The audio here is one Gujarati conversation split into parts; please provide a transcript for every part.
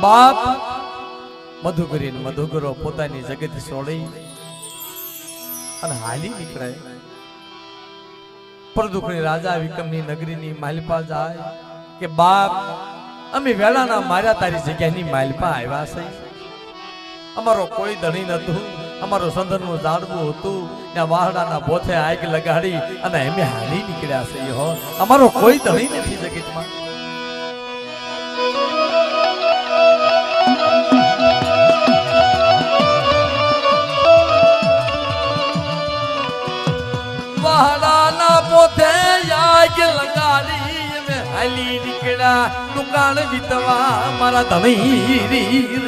બાપ મધુગરી મધુગરો પોતાની જગત છોડી અને હાલી નીકળે પરદુખની રાજા વિક્રમની નગરીની માલપા જાય કે બાપ અમે વેળાના માર્યા તારી જગ્યાની માલપા આવ્યા છે અમારો કોઈ ધણી નતું અમારો સંધરનું ઝાડવું હતું ત્યાં વાહડાના બોથે આગ લગાડી અને અમે હાલી નીકળ્યા છે હો અમારો કોઈ ધણી નથી જગતમાં વાહડાના બોથે આગ લગાડી અમે હાલી નીકળ્યા દુકાન વિતવા મારા ધણી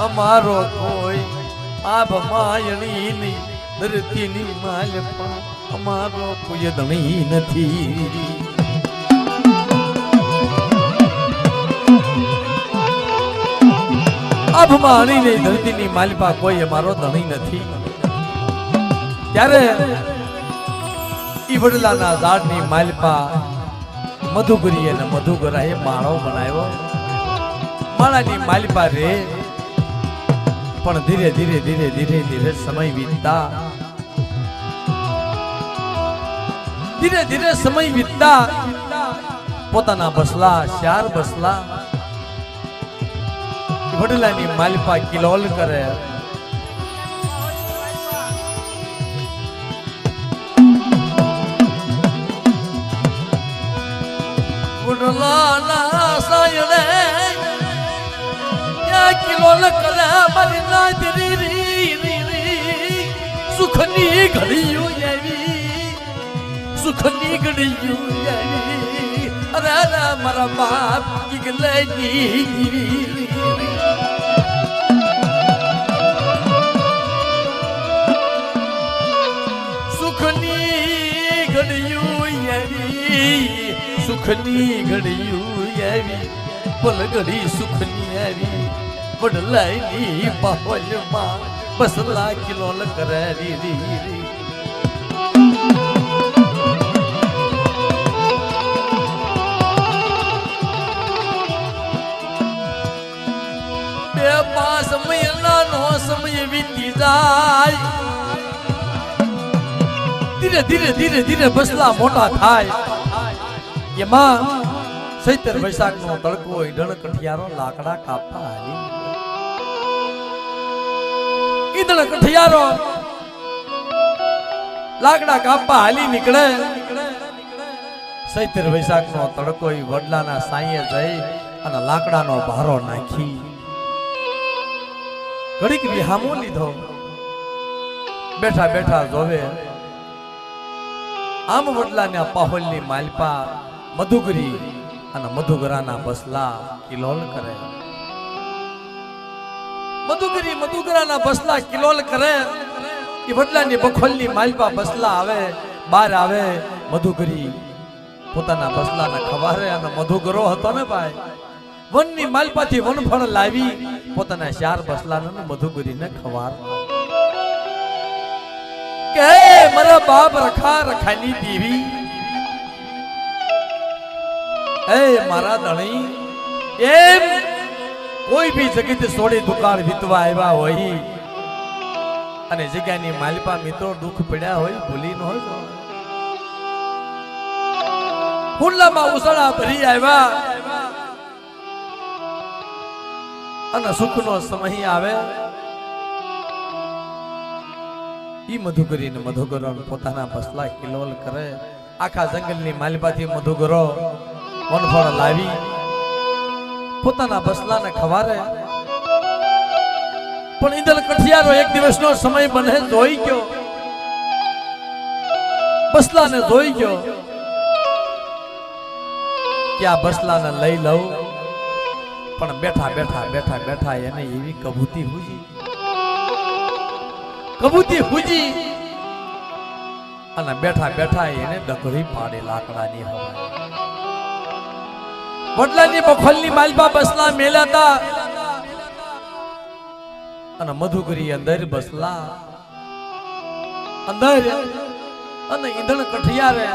અમારો કોઈ આભ માયણી નહીં ધરતીની માલપા અમારો કોઈ ધણી નથી આભ માણી નહીં ધરતીની માલપા કોઈ અમારો ધણી નથી ત્યારે ઈ વડલાના ઝાડની માલપા મધુગરી અને મધુગરાએ માળો બનાવ્યો માળાની માલપા રે પણ ધીરે ધીરે ધીરે ધીરે ધીરે સમય વીતતા ધીરે ધીરે સમય વીતતા પોતાના બસલા ચાર બસલા વડલાની માલપા કિલોલ કરે વડલાના સાયણે કિલોલ કરે મારી નાદરી રી સુખની ઘડીઓ આવી સુખની ઘડીઓ આવી અરે મારા બાપ ગીગલેની સુખની ઘડીઓ આવી સુખની ઘડીઓ આવી પલગડી સુખની આવી વડલાઈની પાવલમાં બસલા કિલોલ કરે રી બે પાંચ મહિનાનો સમય વીતી જાય ધીરે ધીરે ધીરે ધીરે બસલા મોટા થાય એમાં ચૈત્ર વૈશાખ નો તડકો ઈડણ કઠિયારો લાકડા કાપવા હાલી ઈડણ કઠિયારો લાકડા કાપવા હાલી નીકળે ચૈત્ર વૈશાખ નો તડકો ઈ વડલાના સાંયે જઈ અને લાકડાનો ભારો નાખી ઘડીક વિહામો લીધો બેઠા બેઠા જોવે આમ વડલાના પાહોલની માલપા મધુગરી અને મધુગરાના બસલા કિલોલ કરે મધુગરી મધુગરાના બસલા કિલોલ કરે એ વડલાની બખોલની માલપા બસલા આવે બહાર આવે મધુગરી પોતાના બસલાને ખવારે અને મધુગરો હતો ને ભાઈ વનની માલપાથી વનફળ લાવી પોતાના ચાર બસલાને મધુગરીને ખવાર કે મારા બાપ રખા રખાની દેવી એ મારા ધણી એમ કોઈ બી જગત છોડી દુકાળ વીતવા આવ્યા હોય અને જગ્યાની માલપા મિત્રો દુઃખ પડ્યા હોય ભૂલી ન હોય હુલ્લામાં ઉસળા ભરી આવ્યા અને સુખનો સમય આવે ઈ મધુગરી ને મધુગરો પોતાના બસલા કિલોલ કરે આખા જંગલની માલપાથી મધુગરો વનફળ લાવી પોતાના બસલાને ખવારે પણ ઈદલ કઠિયારો એક દિવસનો સમય બને જોઈ ગયો બસલાને જોઈ ગયો કે આ બસલાને લઈ લઉં પણ બેઠા બેઠા બેઠા બેઠા એને એવી કબૂતી હુજી અને બેઠા બેઠા એને ડગરી પાડે લાકડાની હવા વડલાની બખોલની માલપા બસલા મેલાતા અને મધુકરી અંદર બસલા અંદર અને ઈંધણ કઠિયારે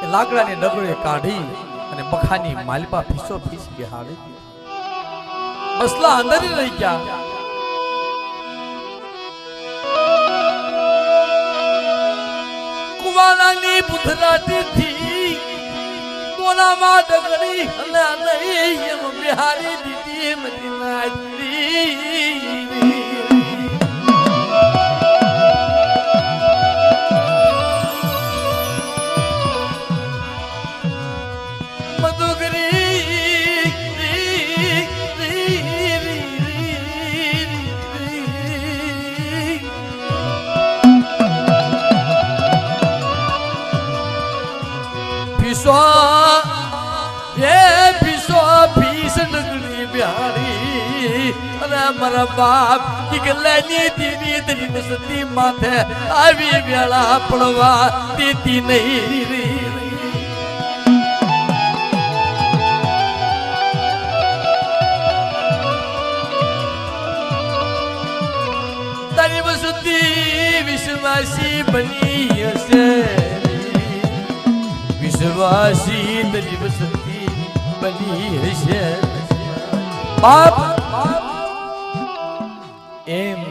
એ લાકડાની ડગડે કાઢી અને બખાની માલપા ફીસો ફીસ બેહાડી બસલા અંદર રહી ગયા. કુવાલાની પુથરાતી થી કોલામાં ડગડી અને નહીં એમ બિહારી દીધી મદીનાથી. મારા બાપ દીકલાની દીવી તરી બસતી માથે આવી વેળા પડવા દેતી નહીં. તારી બસતી વિશ્વાસી બની હશે વિશ્વાસી તરી બસતી બની હશે બાપ એમ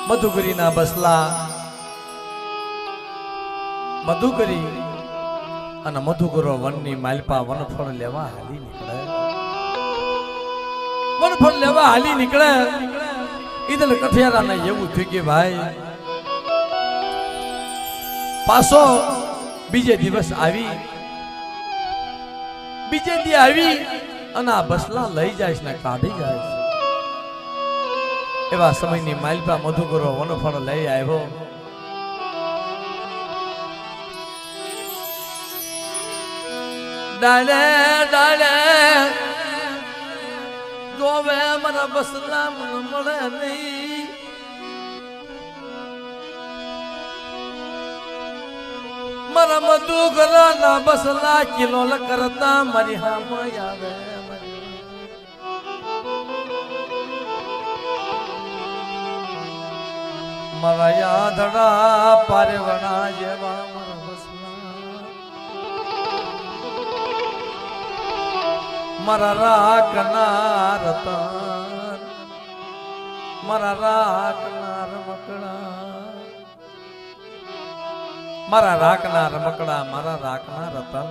મધુકરીના બસલા મધુકરી અને મધુકરો વનની માલપા વનફળ લેવા હાલી નીકળે. વનફળ લેવા હાલી નીકળે ઈદલ કઠિયારાને એવું થયું કે ભાઈ પાછો બીજે દિવસ આવી બીજે દી આવી અને આ બસલા લઈ જાય ને કાઢી જાય. એવા સમયની માલપા મધુકરો વનફળ લઈ આવ્યો. ડાલે ડાલે જોવે મારા બસલા મને મળે નહીં. મારા મધુકરાના બસલા કિલો કરતા મારી હામાં આવે. મારા યાદડા પારેવણા જેવા મારા બસલા મારા રાખના રતન મારા રાખના રમકડા મારા રાખના રમકડા મારા રાખના રતન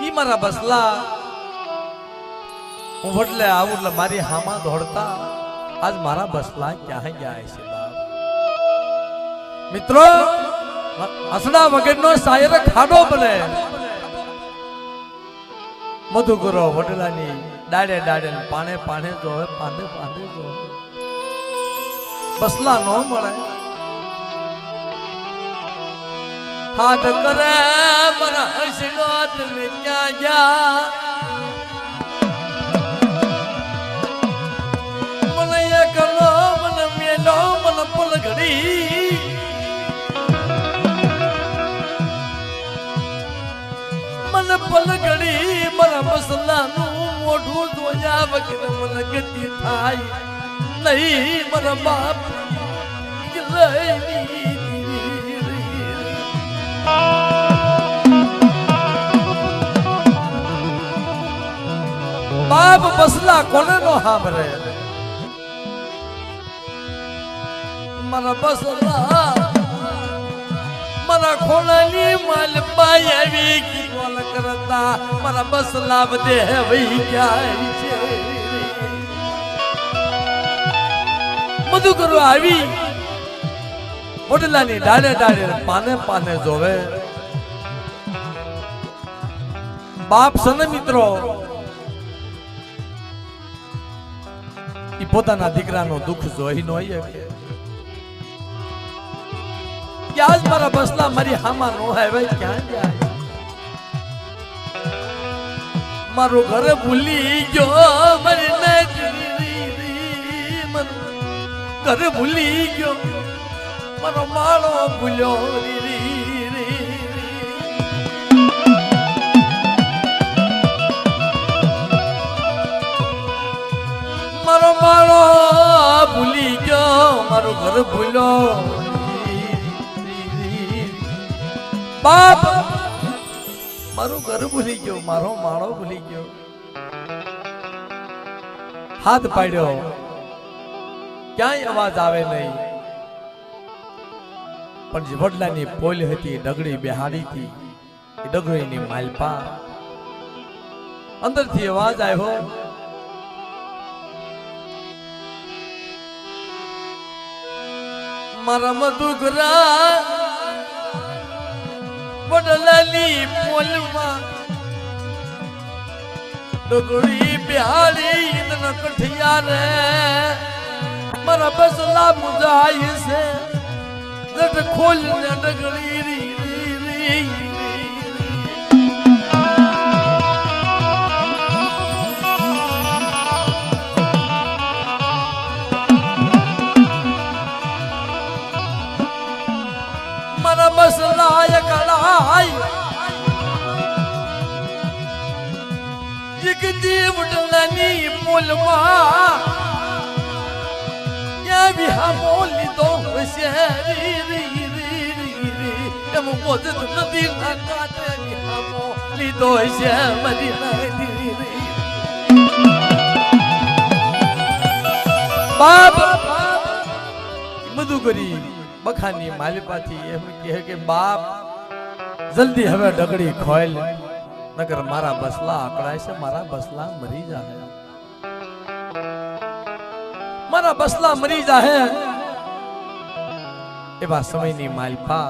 ઈ મારા બસલા હું વડલે આવું એટલે મારી હામાં દોડતા આજ મારા બસલા ક્યાં ગયા છે મિત્રો. હસડા વગરનો શાયર ખાડો બને. મધુકરો વડલાની ડાડે ડાડે પાણે પાણે જોવે પાંદે પાંદે જોવે બસલા નો મળે. હાથ કરે મારા હસડો તમે ક્યાં જા મને એકલો મને મેલો મને પલગડી મને પલગડી મારા બસલાનું મોઢું જોયા વગર મને ગતિ થાય નહીં. મારા બાપ બાપ બસલા કોને નો સાંભળે. મારા બસલા મારા ખોલાની માલપા આવી કિલોલ કરતા મારા બસલા બધે વહી ગયા છે. મધુકરો આવી વડલાની ડાળે ડાળે પાને પાને જોવે. બાપ સને મિત્રો ઈ પોતાના દીકરાનો દુઃખ જોઈ ન હોય કે આજ મારા બસલા મારી હામાં નો આવે ક્યાં જાય. મારું ઘરે ભૂલી ગયો મારી ઘરે ભૂલી ગયો મારો માળો ભૂલ્યો મારો માળો ભૂલી ગયો મારું ઘર ભૂલ્યો બાપ મારું ઘર ભૂલી ગયો મારો માળો ભૂલી ગયો હાથ પાડ્યો ક્યાંય અવાજ આવે નહીં પણ જે વડલાની પોલ હતી ડગડી બેહાડી હતી એ ડગડીની માલપા અંદરથી અવાજ આવ્યો મારા મધુકરા વડલાની પોલમાં ડગડી બેહાડી ઇંદન કઠિયા રે મારા બસલા મુજાય છે જટ ખોલ ને ડગડી રી રી મારા બસલા કળાય જગદી વડલાની પોલમાં યા વિહા મોલી તો હશે રી રી રી એમ બોધ નદી ના કાંઠે વિહા મોલી તો હશે મરી નદી રી બાપ મધુકરી બખાની માલિપાથી એમ કહે કે બાપ જલ્દી હવે ડગડી ખોલ નકર મારા બસલા અકળાય છે મારા બસલા મરી જાહે મારા બસલા મરી જાહે એવા સમયની માલપા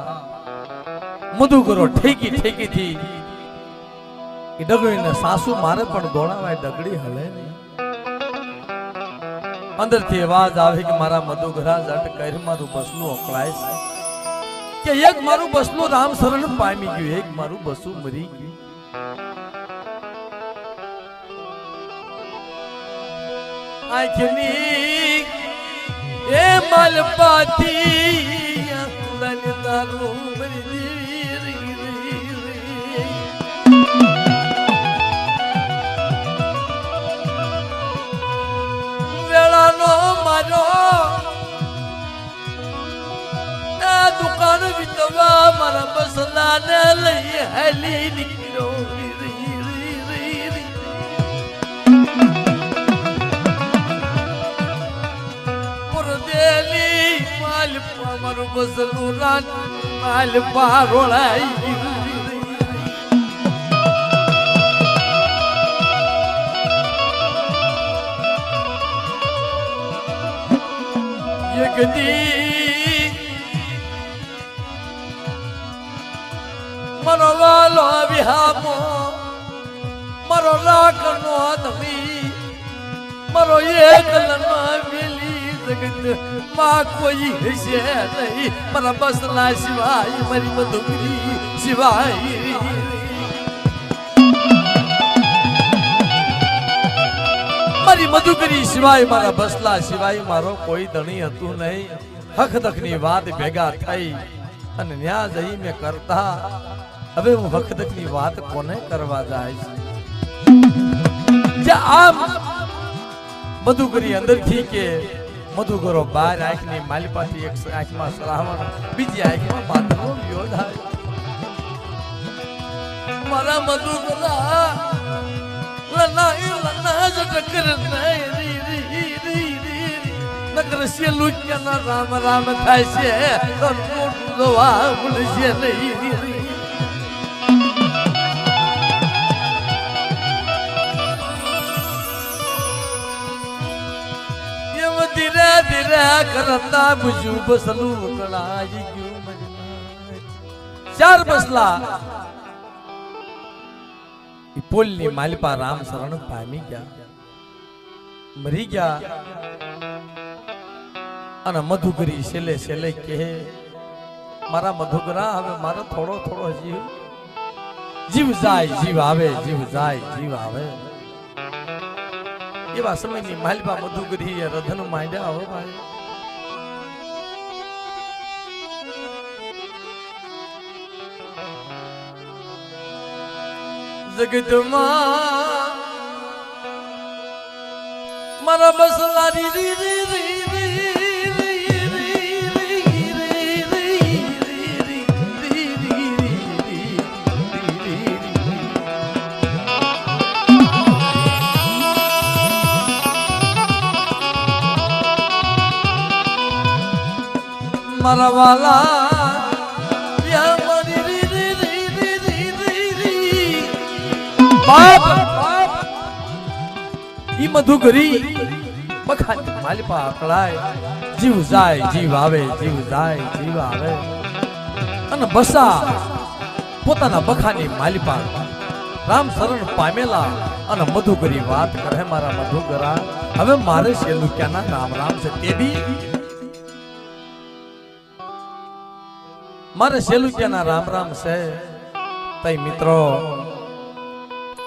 મધુકરો ઠેકી ઠેકી થી એ ડગડીને સાસુ મારે પણ દોડાવાય ડગડી હલે નહીં અંદરથી અવાજ આવે કે મારા મધુકરા જટ કર મારું બસલું અકળાય છે કે એક મારું બસલું રામ શરણ પામી ગયું એક મારું બસું મરી ગયું આખની એ માલપાથી અંદન તારું મરી વેળાનો મારો આ દુકાન વિતવા મારા બસલાને લઈ હાલી નીકળ્યો મારું બસલું રાત માલપા રોળાઈ એક દી મારો વાલો વિહામો મારો રાખનો ધમી મારો એકલનો મિલી જગત માં કોઈ હશે નહીં મારા બસલા સિવાય મારી મધુકરી સિવાય મારી મધુકરી સિવાય મારા બસલા સિવાય મારો કોઈ ધણી હતું નહીં હકદકની વાત ભેગા થઈ અને ન્યા જઈ મેં કરતા હવે હું હકદકની વાત કોને કરવા જાય છે આમ મધુકરી અંદરથી કે મધુકરો બાર આંખની માલિપાથી એક આંખમાં શ્રાવણ બીજી આંખમાં માધવો યોધાય મારા મધુકરા લના જટકર નહીં રી રી રી નકર સેલું ક્યાંના રામ રામ થાય છે તો જોવા ભૂલશે નહીં ધીરે ધીરે કરતા બુજુ બસલું કળાઈ ગયું ચાર બસલા પોલની માલિપા રામ શરણ પામી ગયા મરી ગયા અને મધુકરી છેલ્લે છેલ્લે કહે મારા મધુકરા હવે મારો થોડો થોડો જીવ જાય જીવ આવે જીવ જાય જીવ આવે એવા સમયની માલિપા મધુકરી રધન માંડ્યા હો ભાઈ જગતમાં મારા બસલા રી રી રી રી મારા વાલા બાપ ઈ મધુકરી બખાન માલપા અકળાય જીવ જાય જીવ આવે જીવ જાય જીવ આવે અને બસા પોતાના બખાની માલપા રામ શરણ પામેલા અને મધુકરી વાત કરે મારા મધુકરા હવે મારે શેલું ક્યાંના રામ રામ છે તે બી મારે શેલુક્યાના રામ રામ છે તઈ મિત્રો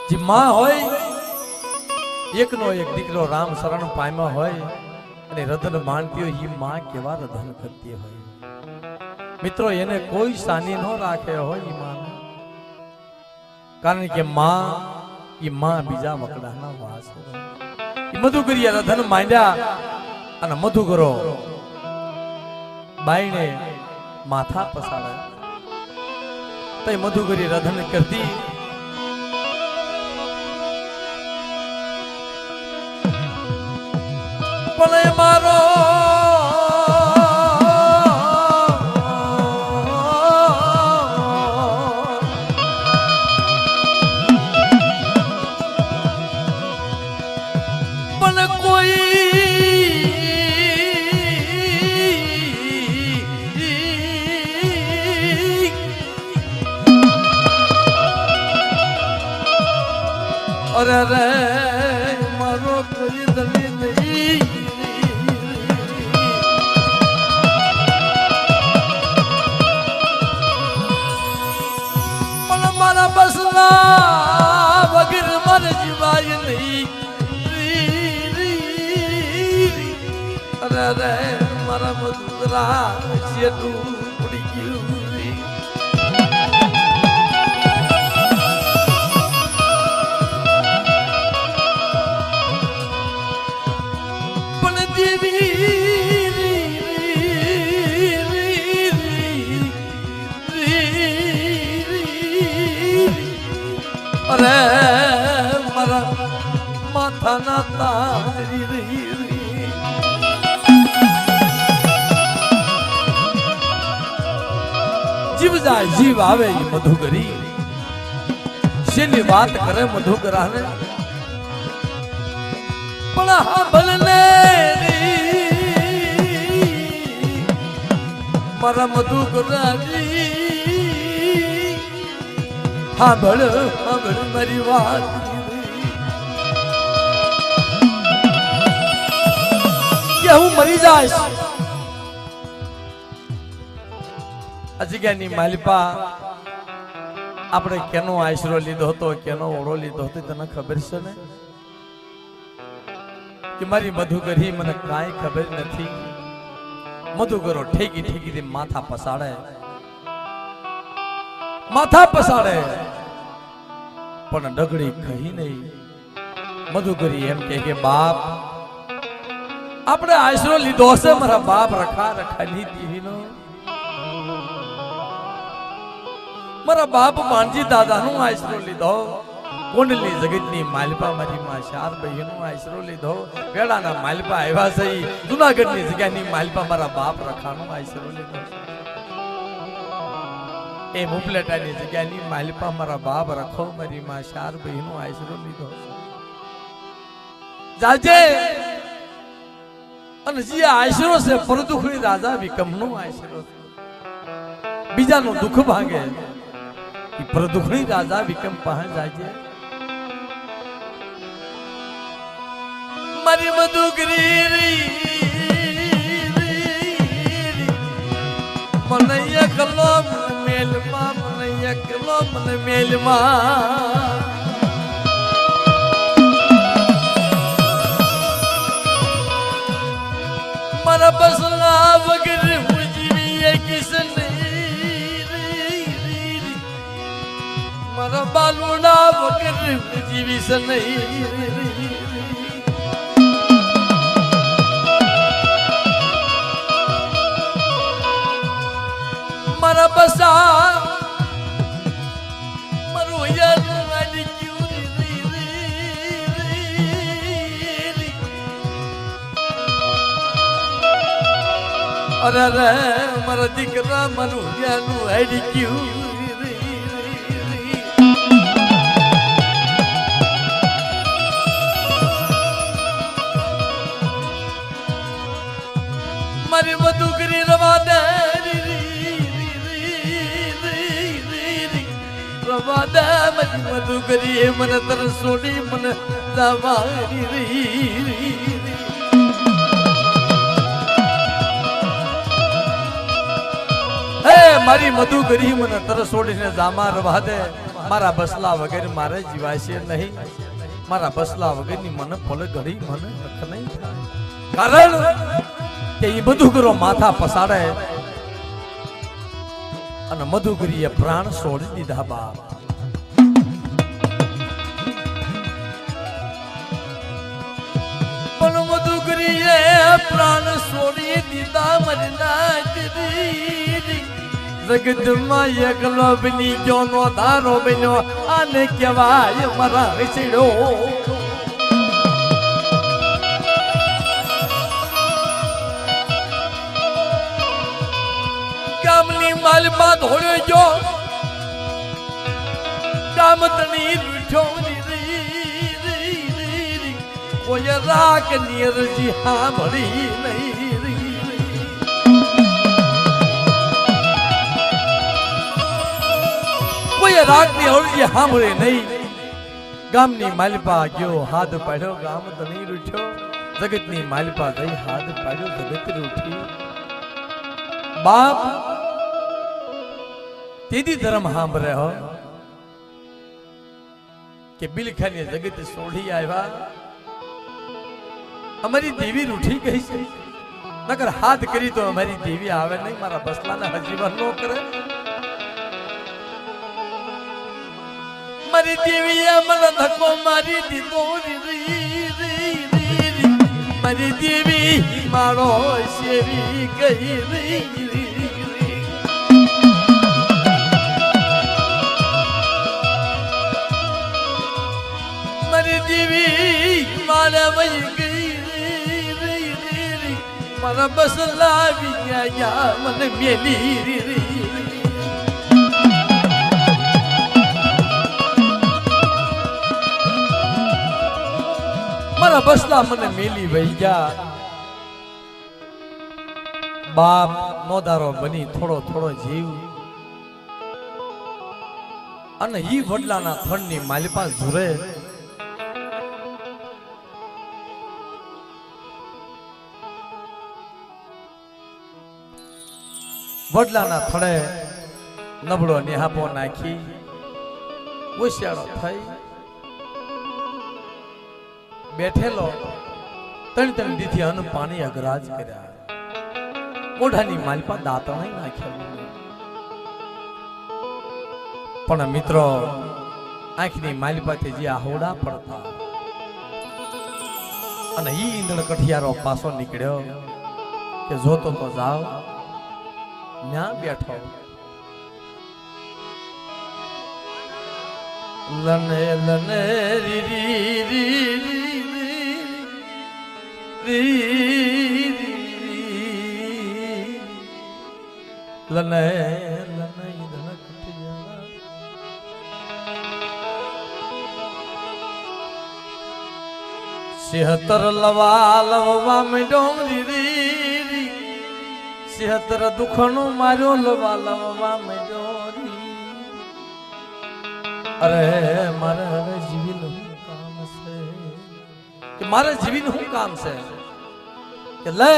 જે માં હોય એકનો એક દીકરો રામ શરણ પામ્યો હોય અને રધન માનતી હોય એ માં કેવા રધન કરતી હોય મિત્રો એને કોઈ સાની ન રાખે હોય એ માં કારણ કે માં બીજા વકડાના વાસ મધુકરીએ રધન માંડ્યા અને મધુકરો બાઈને માથા પસાડે તઈ મધુકરી રધન કરતી પણ મારો પણ કોઈ અરે રે મારો કોઈ દલી નહીં પણ મારા બસલા વગર મારે જીવાય નહીં અરે રે મારા મધુરા શેઠું પડી ગયું અરે મારા માથાના તારી જીવ જાય જીવ આવે એ મધુકરી શેની વાત કરે મધુકરાને પણ હા ભલને મારા મધુકરાજી હા ભળ મારી વાત કે હું મરી જઈશ આ જગ્યાની માલિપા આપણે કેનો આશરો લીધો હતો કેનો ઓળો લીધો હતો તને ખબર છે ને કે મારી મધુકરી મને કાંઈ ખબર નથી મધુકરો ઠેકી ઠેકી માથા પસાડે પણ ડગડી કહી નહીં મધુકરી એમ કે બાપ આપણે આશરો લીધો છે મારા બાપ રખાની દેવીનો મારા બાપ માનજી દાદાનો આશરો લીધો કુંડલી જગતની માલપા મારી માં ચાર બહેનો આશરો લીધો વેળાના માલપા આવ્યા છે જુનાગઢની જગ્યાની માલપા મારા બાપ રખાનો આશરો લીધો એ મુપલેટાની જગ્યાની માલપા મારા બાપ રખો મારી માં ચાર બહેનો આશરો લીધો જાજે અને જે આશરો છે પરદુખડી રાજા વિકમનો આશરો છે બીજાનું દુઃખ ભાંગે એ પરદુખડી રાજા વિકમ પાસે જાજે મારી મધુકરી મને એકલો મેલમાં મને એકલો મને મેલમાં મારા બસલા વગર હું જીવી કિસને મારા બાલુડા વગર હું જીવીશ નહીં અરે રે મારા દીકરા મારું જ્ઞાનું હારી ગયું મારી મધુકરી રવા દે રવા દે મારી મધુકરી મને તર સોડી મને જવાની મારી મધુકરી મને તર છોડીને જામા રવા દે મારા બસલા વગર મારે જીવાશે નહીં મારા બસલા વગરની મને પલ ઘડી મને નખ નહીં થાય કારણ કે એ મધુકરો માથા પસાડે અને મધુકરીએ પ્રાણ છોડી દીધા બાપ પણ મધુકરીએ પ્રાણ છોડી દીધા મરના જગતમાં એકલો બની ગયો નો ધારો બન્યો આને કહેવાય મારા હસડો ગામની માલમાં ધોળ્યો ગયો ગામ તણી રૂઠ્યો કોઈ રાગ નીરજી સાંભળી નહીં રાગની અરજી સાંભળે નહીં ગામની માલપા ગયો હાથ પાડ્યો ગામ તણી રૂઠ્યો જગતની માલપા ગઈ હાથ પાડ્યો જગત રૂઠી બાપ તેદી ધર્મ સાંભળે હો કે બિલખાની જગત છોડી આવ્યા અમારી દેવી રૂઠી ગઈ છે નકર હાથ કરી તો અમારી દેવી આવે નહીં મારા બસલાના હજીવન નો કરે મારી દેવીએ મને ધક્કો મારી દીધો મારી દેવી મારો સેવી ગઈ મારી દેવી મારે વહી ગઈ મારા બસલા આવી ગયા મને મેલી મારા બસલા મને મેલી વહી ગયા બાપ નોધારો બની થોડો થોડો જીવ અને ઈ વડલાના થડની માલિપા ઝુરે વડલાના થડે નબળો નિહાપો નાખી હોશિયાળો થઈ બેઠેલો ત્રણ દીથી અન્ન પાણી અગરાજ કર્યા મોઢાની માલપા દાંતો નહીં નાખ્યા પણ મિત્રો આંખની માલપાથી જે આહોડા પડતા અને ઈ ઈંધણ કઠિયારો પાછો નીકળ્યો કે જોતો તો જાવ ન્યા બેઠો લને લને રી રી રી લને લને ઈંધણ કઠિયારા સિહતર લવા લવા મે ડોંગરી રી સિહતર દુખણો માર્યો લવા લવા મે ડોરી અરે મારે હવે જીવીનું કામ છે કે મારે જીવીનું શું કામ છે કે લે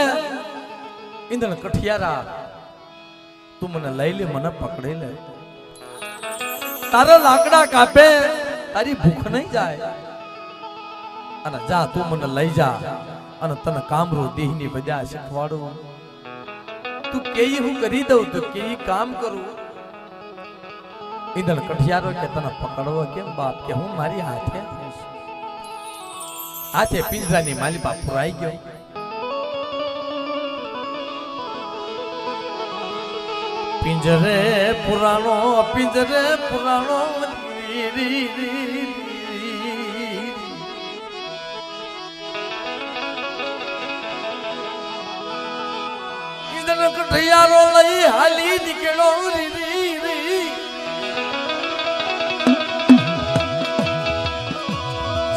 ઈંધણ કઠિયારા તું મને લઈ લે મને પકડી લે તારા લાકડા કાપે તારી ભૂખ નહીં જાય અને જા તું મને લઈ જા અને તને કામરૂ દેહની બજા શીખવાડું તું કેઈ હું કરી દઉં તો કેઈ કામ કરું ઈંધણ કઠિયારો કે તને પકડવો કેમ બાપ કે હું મારી હાથે પિંજરાની માલિપા ફુરાઈ ગયો પિંજરે પુરાણો ઇંદન કઠિયારો લઈ હાલી નીકળો રી રી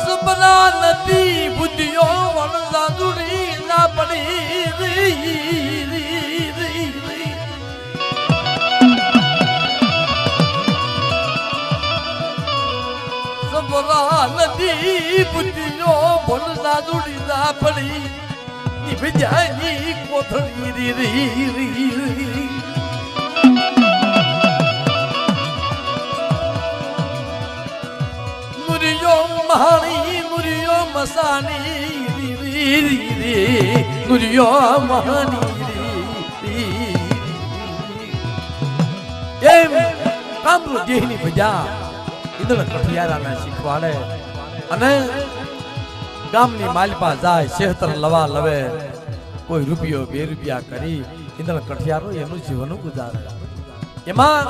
સપના નદી બુદ્ધિઓ વણઝા દુરી ના પડી રી સપના નદી બુદ્ધિઓ વણઝા દુરી ના પડી નિભજાની કોથળી રી મુરિયો મહાણી મુરિયો મસાની રી મુરિયો મહાની એમ કામરૂ દેહની ભજા ઇંદણ કઠિયારાના શીખવાડે અને ગામની માલપા જાય શેહતર લવા લવે કોઈ રૂપિયો 2 રૂપિયા કરી ઇંદણ કઠિયારો એનું જીવન ગુજારે એમાં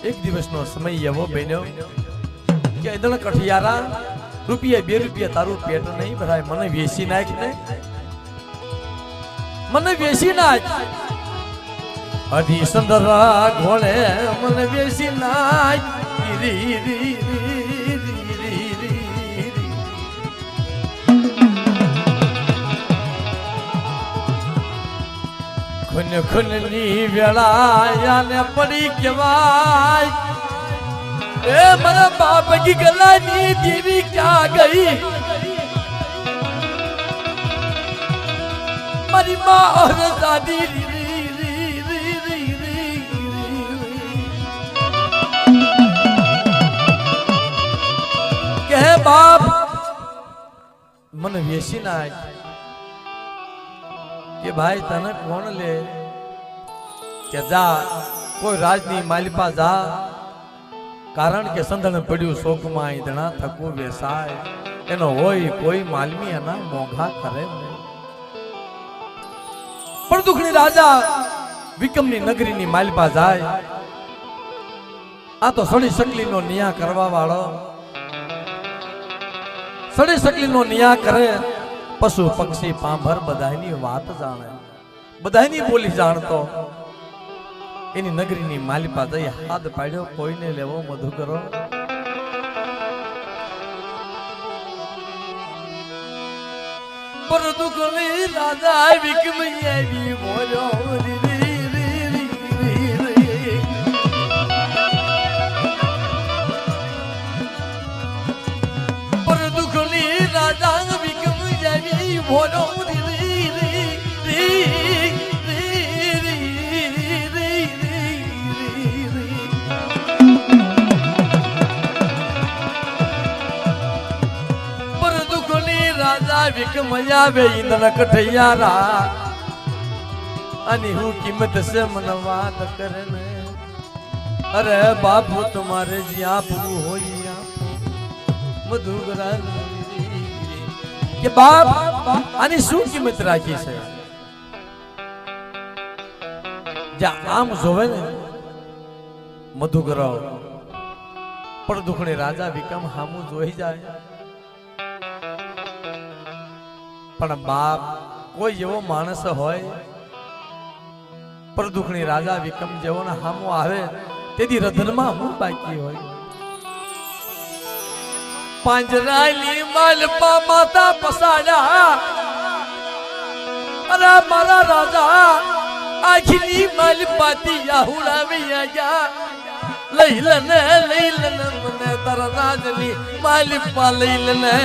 એક દિવસનો સમય એવો બન્યો કે ઇંદણ કઠિયારા રૂપિયા 2 રૂપિયા તારું પેટ નહીં ભરાય મને વેચી નાખ ને મને વેચી નાખ અઢી સંદરા ઘોડે મને વેચી નાખ રી રી ખુન ખુનની વેળાયાને પડી કેવાય એ મારા બાપ કી ગલાની દેવી ક્યાં ગઈ મારી માં ઓર દાદી કે બાપ મને વેચી નાખ કે ભાઈ તને કોણ લે કે જા કોઈ રાજની માલિપા જા કારણ કે સંધણ પડ્યું શોકમાં ઈંધણા થકવું વેસાય એનો હોય કોઈ માલમી એના મોંઘા કરે પણ દુખણી રાજા વિકમની નગરીની માલિપા જાય આ તો સડી શકલીનો નિયા કરવા વાળો સડી શકલીનો નિયા કરે પશુ પક્ષી પાંભર બધાની વાત જાણે બધાની બોલી જાણતો એની નગરીની માલિપા જઈ હાથ પાડ્યો કોઈને લેવો મધુ કરો પર દુખની રાજા વિકમઈ આવી બોલ્યો પર દુખની રાજા બોલો પર દુખની રાજા વિકમયા બે ઇંદણ કઠિયારા અને હું કિંમત સે મન વાત કરે ને અરે બાપુ તમારે જ્યાં આપવું હોય મધુગરા કે બાપ આની શું કિંમત રાખી છે જ્યાં આમ જોવે ને મધુગરાવ પણ દુખણી રાજા વિકમ હામું જોઈ જાય પણ બાપ કોઈ એવો માણસ હોય પણ દુખણી રાજા વિકમ જેવો ને હામું આવે તેથી રધનમાં હું બાકી હોય પાંજરાલી માલપા માતા પસાડ્યા અરે મારા રાજા આખી માલપાતી આહુડાવી આયા લઈ લને મને તારા રાજની માલપા લઈ લને